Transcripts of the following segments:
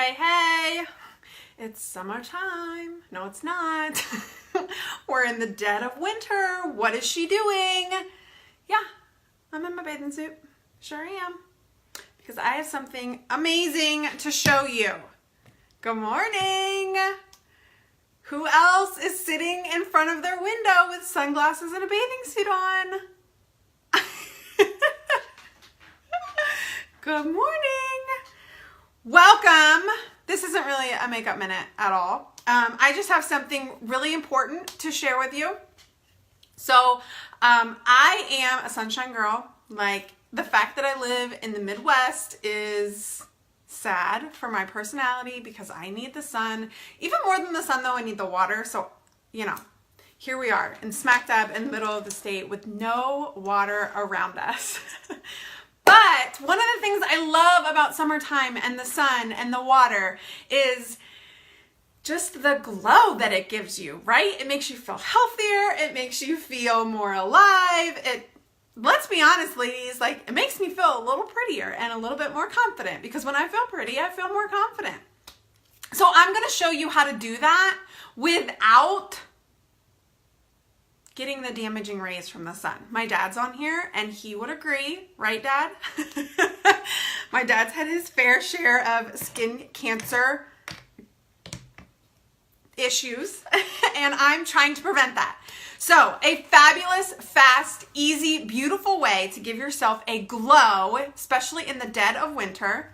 Hey, hey, it's summertime. No, it's not. We're in the dead of winter. What is she doing? Yeah, I'm in my bathing suit. Sure am. Because I have something amazing to show you. Good morning. Who else is sitting in front of their window with sunglasses and a bathing suit on? Good morning. Welcome. This isn't really a makeup minute at all. I just have something really important to share with you. So I am a sunshine girl. Like, the fact that I live in the Midwest is sad for my personality because I need the sun. Even more than the sun though, I need the water. So, you know, here we are in smack dab in the middle of the state with no water around us. But one of the things I love about summertime and the sun and the water is just the glow that it gives you, right? It makes you feel healthier. It makes you feel more alive. Let's be honest, ladies, like, it makes me feel a little prettier and a little bit more confident, because when I feel pretty, I feel more confident. So I'm going to show you how to do that without getting the damaging rays from the sun. My dad's on here and he would agree, right, Dad? My dad's had his fair share of skin cancer issues and I'm trying to prevent that. So a fabulous, fast, easy, beautiful way to give yourself a glow, especially in the dead of winter,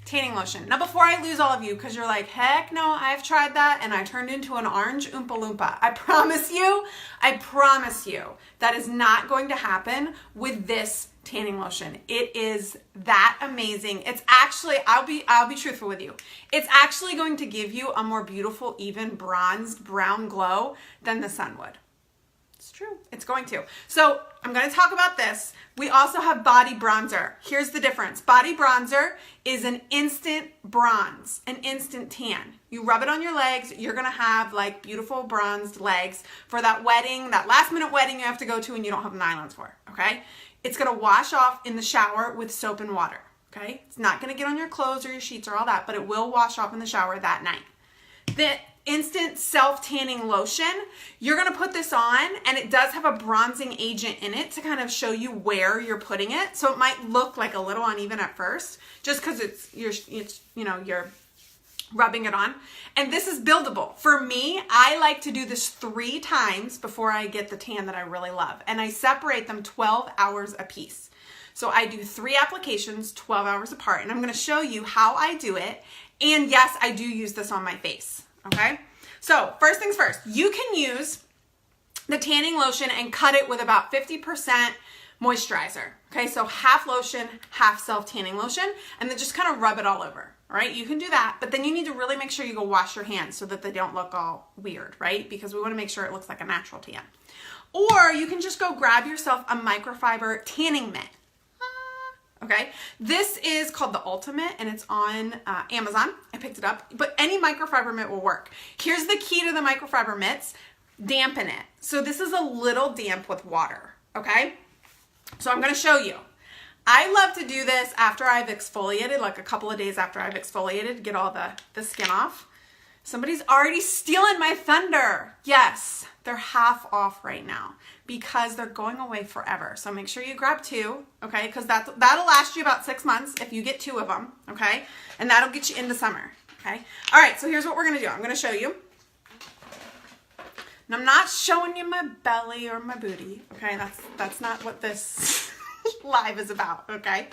tanning lotion. Now, before I lose all of you, because you're like, heck no, I've tried that and I turned into an orange Oompa Loompa. I promise you, that is not going to happen with this tanning lotion. It is that amazing. It's actually, I'll be truthful with you. It's actually going to give you a more beautiful, even bronzed brown glow than the sun would. It's true. It's going to. So I'm going to talk about this. We also have body bronzer. Here's the difference. Body bronzer is an instant bronze, an instant tan. You rub it on your legs. You're going to have like beautiful bronzed legs for that wedding, that last minute wedding you have to go to and you don't have nylons for, okay? It's going to wash off in the shower with soap and water, okay? It's not going to get on your clothes or your sheets or all that, but it will wash off in the shower that night. The instant self-tanning lotion, you're going to put this on and it does have a bronzing agent in it to kind of show you where you're putting it. So it might look like a little uneven at first just because you're rubbing it on. And this is buildable. For me, I like to do this 3 times before I get the tan that I really love. And I separate them 12 hours a piece. So I do 3 applications 12 hours apart. And I'm going to show you how I do it. And yes, I do use this on my face. Okay, so first things first, you can use the tanning lotion and cut it with about 50% moisturizer. Okay, so half lotion, half self-tanning lotion, and then just kind of rub it all over. All right, you can do that, but then you need to really make sure you go wash your hands so that they don't look all weird, right? Because we want to make sure it looks like a natural tan. Or you can just go grab yourself a microfiber tanning mitt. Okay, this is called the Ultimate and it's on Amazon. I picked it up, but any microfiber mitt will work. Here's the key to the microfiber mitts: dampen it. So this is a little damp with water, okay? So I'm gonna show you. I love to do this after I've exfoliated, like a couple of days after I've exfoliated, get all the skin off. Somebody's already stealing my thunder. Yes, they're half off right now because they're going away forever. So make sure you grab 2, okay? Because that'll last you about 6 months if you get 2 of them, okay? And that'll get you into summer, okay? All right, so here's what we're gonna do. I'm gonna show you. And I'm not showing you my belly or my booty, okay? That's not what this live is about, okay?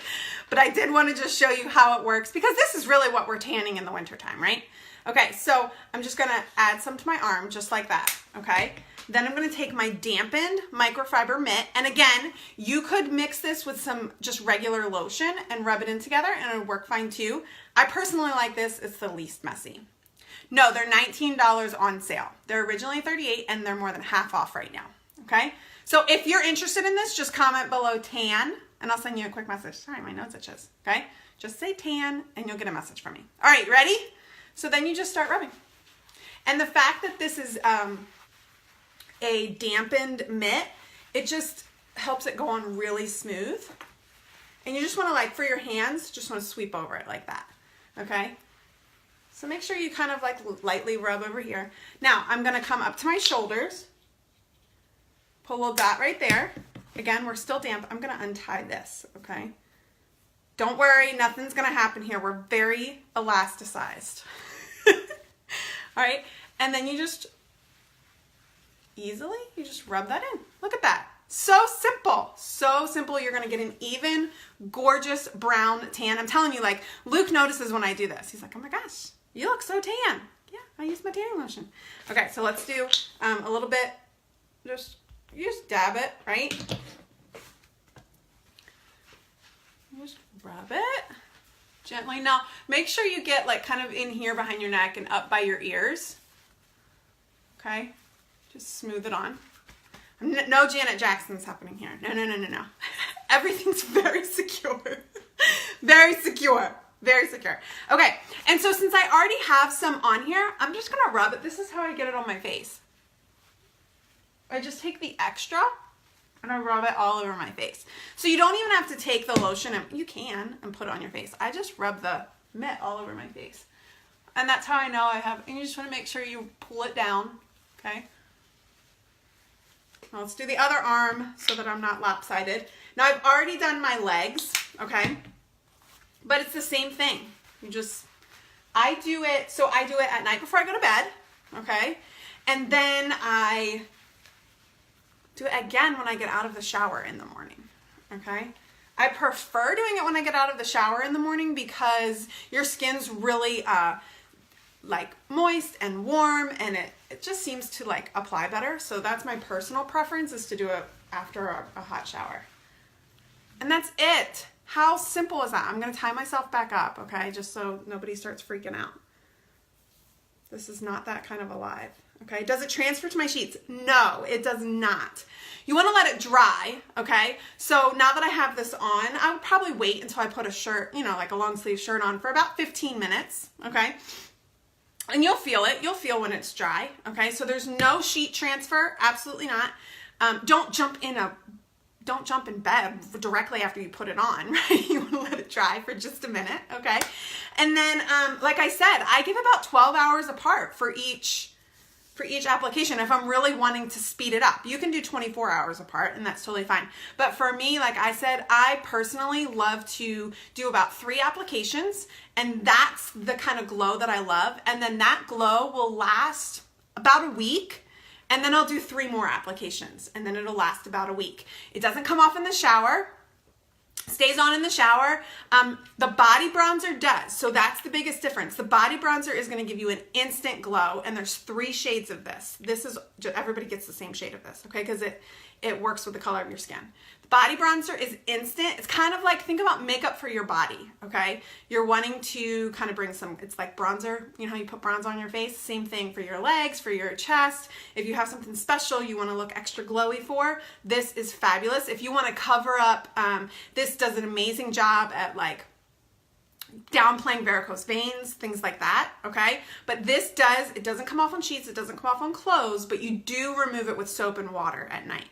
But I did want to just show you how it works because this is really what we're tanning in the wintertime, right? Okay, so I'm just gonna add some to my arm, just like that, okay? Then I'm gonna take my dampened microfiber mitt, and again, you could mix this with some just regular lotion and rub it in together and it would work fine too. I personally like this, it's the least messy. No, they're $19 on sale. They're originally $38 and they're more than half off right now, okay? So if you're interested in this, just comment below tan and I'll send you a quick message. Sorry, my nose itches, okay? Just say tan and you'll get a message from me. All right, ready? So then you just start rubbing. And the fact that this is a dampened mitt, it just helps it go on really smooth. And you just want to, like, for your hands, just want to sweep over it like that. Okay? So make sure you kind of like lightly rub over here. Now I'm gonna come up to my shoulders, pull a little dot right there. Again, we're still damp. I'm gonna untie this, okay? Don't worry, nothing's gonna happen here. We're very elasticized. All right, and then you just easily, you just rub that in. Look at that. So simple, so simple. You're gonna get an even, gorgeous brown tan. I'm telling you, like, Luke notices when I do this. He's like, oh my gosh, you look so tan. Yeah, I use my tanning lotion. Okay, so let's do a little bit, you just dab it, right? Just rub it gently. Now, make sure you get like kind of in here behind your neck and up by your ears. Okay, just smooth it on. No Janet Jackson's happening here. No, no, no, no, no. Everything's very secure. Very secure. Very secure. Okay, and so since I already have some on here, I'm just gonna rub it. This is how I get it on my face. I just take the extra and I rub it all over my face. So you don't even have to take the lotion, and you can, and put it on your face. I just rub the mitt all over my face. And that's how I know I have, and you just wanna make sure you pull it down, okay? Now let's do the other arm so that I'm not lopsided. Now I've already done my legs, okay? But it's the same thing. I do it at night before I go to bed, okay? And then I do it again when I get out of the shower in the morning, okay? I prefer doing it when I get out of the shower in the morning because your skin's really like moist and warm, and it just seems to like apply better. So that's my personal preference, is to do it after a hot shower. And that's it. How simple is that? I'm gonna tie myself back up, okay? Just so nobody starts freaking out. This is not that kind of alive, okay? Does it transfer to my sheets? No, it does not. You wanna let it dry, okay? So now that I have this on, I would probably wait until I put a shirt, you know, like a long sleeve shirt on for about 15 minutes, okay? And you'll feel it. You'll feel when it's dry, okay? So there's no sheet transfer, absolutely not. Don't jump in bed directly after you put it on, right? You want to let it dry for just a minute, okay? And then, like I said, I give about 12 hours apart for each application if I'm really wanting to speed it up. You can do 24 hours apart, and that's totally fine. But for me, like I said, I personally love to do about 3 applications, and that's the kind of glow that I love. And then that glow will last about a week. And then I'll do 3 more applications, and then it'll last about a week. It doesn't come off in the shower, stays on in the shower. The body bronzer does, so that's the biggest difference. The body bronzer is gonna give you an instant glow, and there's 3 shades of this. This is, everybody gets the same shade of this, okay? Because it works with the color of your skin. The body bronzer is instant. It's kind of like, think about makeup for your body, okay? You're wanting to kind of bring some, it's like bronzer. You know how you put bronzer on your face? Same thing for your legs, for your chest. If you have something special you want to look extra glowy for, this is fabulous. If you want to cover up, this does an amazing job at like downplaying varicose veins, things like that, okay? But this it doesn't come off on sheets, it doesn't come off on clothes, but you do remove it with soap and water at night.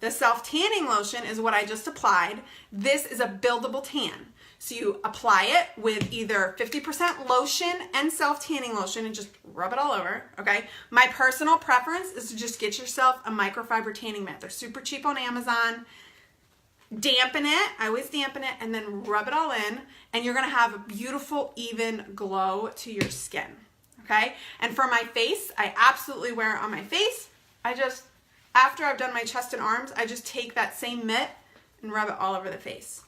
The self-tanning lotion is what I just applied. This is a buildable tan. So you apply it with either 50% lotion and self-tanning lotion and just rub it all over, okay? My personal preference is to just get yourself a microfiber tanning mat. They're super cheap on Amazon. Dampen it, I always dampen it, and then rub it all in, and you're gonna have a beautiful, even glow to your skin, okay? And for my face, I absolutely wear it on my face. After I've done my chest and arms, I just take that same mitt and rub it all over the face.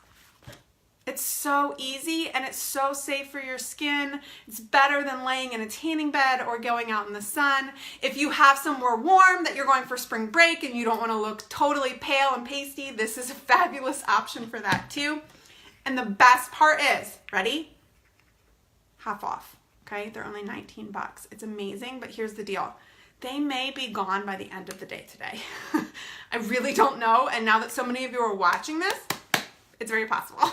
It's so easy, and it's so safe for your skin. It's better than laying in a tanning bed or going out in the sun. If you have somewhere warm that you're going for spring break and you don't want to look totally pale and pasty, this is a fabulous option for that too. And the best part is, ready? Half off, okay? They're only 19 bucks. It's amazing, but here's the deal. They may be gone by the end of the day today. I really don't know, and now that so many of you are watching this, it's very possible.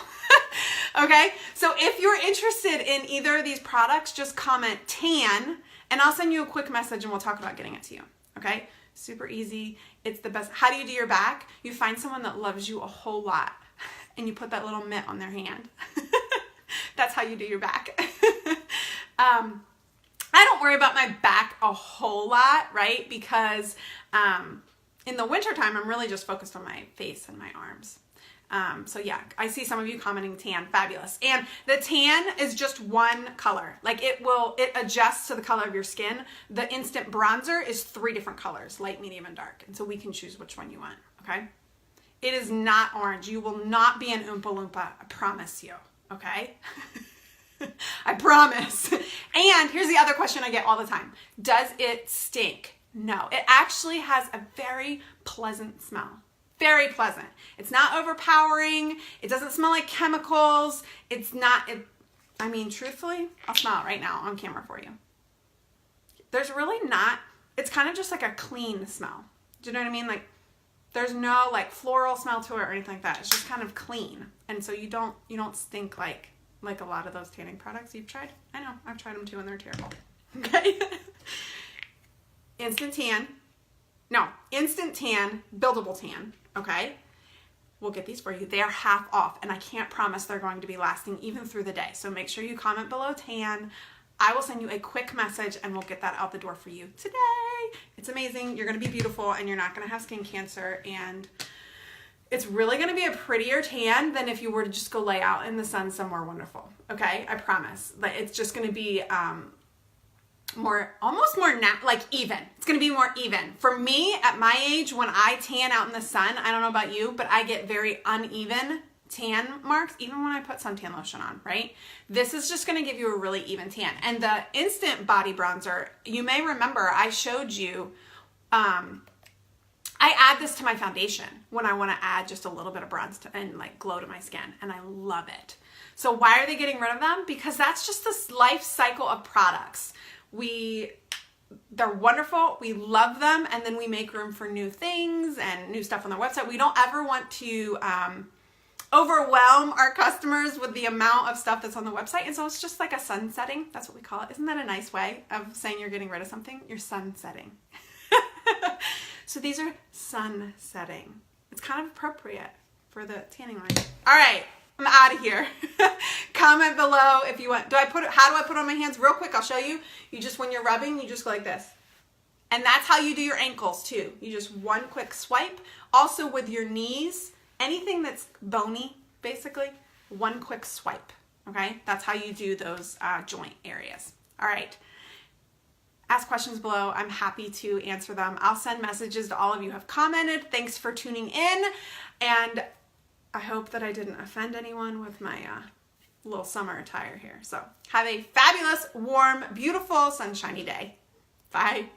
Okay, so if you're interested in either of these products, just comment tan, and I'll send you a quick message and we'll talk about getting it to you, okay? Super easy, it's the best. How do you do your back? You find someone that loves you a whole lot, and you put that little mitt on their hand. That's how you do your back. don't worry about my back a whole lot, right? Because in the wintertime, I'm really just focused on my face and my arms. So yeah, I see some of you commenting tan, fabulous. And the tan is just one color. Like it adjusts to the color of your skin. The instant bronzer is 3 different colors, light, medium, and dark. And so we can choose which one you want, okay? It is not orange. You will not be an Oompa Loompa, I promise you, okay? I promise. And here's the other question I get all the time. Does it stink? No, it actually has a very pleasant smell. Very pleasant. It's not overpowering. It doesn't smell like chemicals. It's not, I mean, truthfully, I'll smell it right now on camera for you. There's really not, it's kind of just like a clean smell. Do you know what I mean? Like there's no like floral smell to it or anything like that. It's just kind of clean. And so you don't stink like a lot of those tanning products you've tried. I know, I've tried them too and they're terrible. Okay. Instant tan, buildable tan, okay? We'll get these for you. They are half off and I can't promise they're going to be lasting even through the day. So make sure you comment below tan. I will send you a quick message and we'll get that out the door for you today. It's amazing. You're going to be beautiful and you're not going to have skin cancer, and it's really going to be a prettier tan than if you were to just go lay out in the sun somewhere wonderful. Okay? I promise. It's just going to be even. It's going to be more even. For me, at my age, when I tan out in the sun, I don't know about you, but I get very uneven tan marks even when I put suntan lotion on, right? This is just going to give you a really even tan. And the instant body bronzer, you may remember I showed you, I add this to my foundation when I want to add just a little bit of bronze and like glow to my skin, and I love it. So why are they getting rid of them? Because that's just this life cycle of products. They're wonderful, we love them, and then we make room for new things and new stuff on their website. We don't ever want to overwhelm our customers with the amount of stuff that's on the website, and so it's just like a sunsetting. That's what we call it. Isn't that a nice way of saying you're getting rid of something? You're sunsetting. So these are sunsetting. It's kind of appropriate for the tanning line. All right, I'm out of here. Comment below if you want. How do I put it on my hands? Real quick, I'll show you. When you're rubbing, you just go like this. And that's how you do your ankles too. You just one quick swipe. Also with your knees, anything that's bony, basically, one quick swipe, okay? That's how you do those joint areas. All right. Ask questions below. I'm happy to answer them. I'll send messages to all of you who have commented. Thanks for tuning in. And I hope that I didn't offend anyone with my little summer attire here. So have a fabulous, warm, beautiful, sunshiny day. Bye.